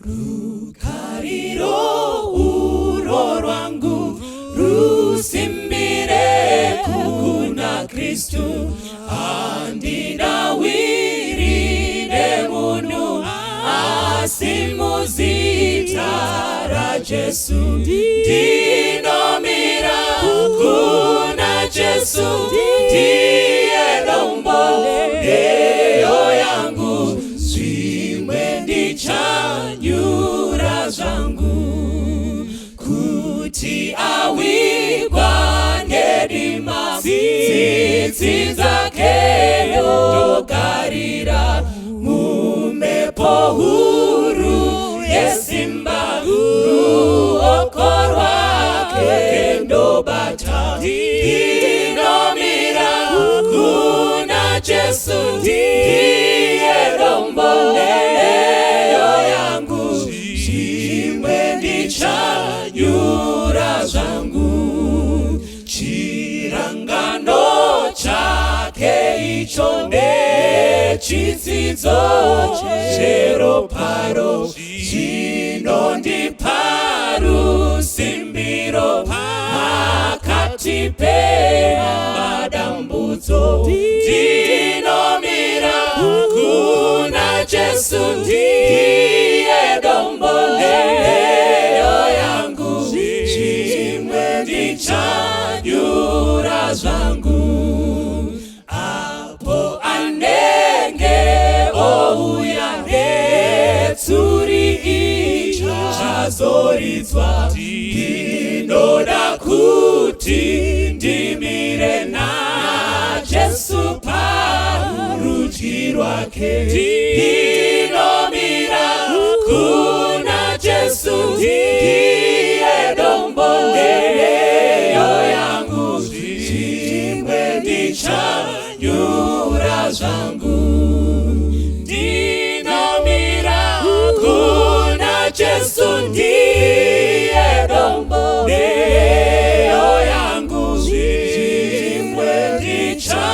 Rukariro uro rwangu rusimbire kuna Kristu, andinawirire munhu asimuzita Jesu. Ndinomira kuna Jesu, ndiye domboleyo yangu, zvimwe ndichanyura zvangu. Kuti awigwa nedima, tsitsi dzake ndogarira mumhepo huru yesimba, ruoko rwake ndobata. Ndinomira kuna Jesu, ndiye domboleyo yangu, zvimwe ndichanyura zvangu. Chirangano chake icho ndechidzidzo cheroparo, chinondipa rusimbiro pakati pemadambudzo. Ndinomira kuna Jesu, ndiye domboleyo yangu, zvimwe ndichanyura zvangu. Apo anenge ouya netsuri ichazoridzwa, ndinoda kuti ndimire naJesu parudyi rwake. Ndinomira kuna Jesu, ndiye domboleyo yangu, zvimwe ndichanyura zvangu. Ndinomira kuna Jesu, ndiye domboleyo yangu, zvimwe ndichanyura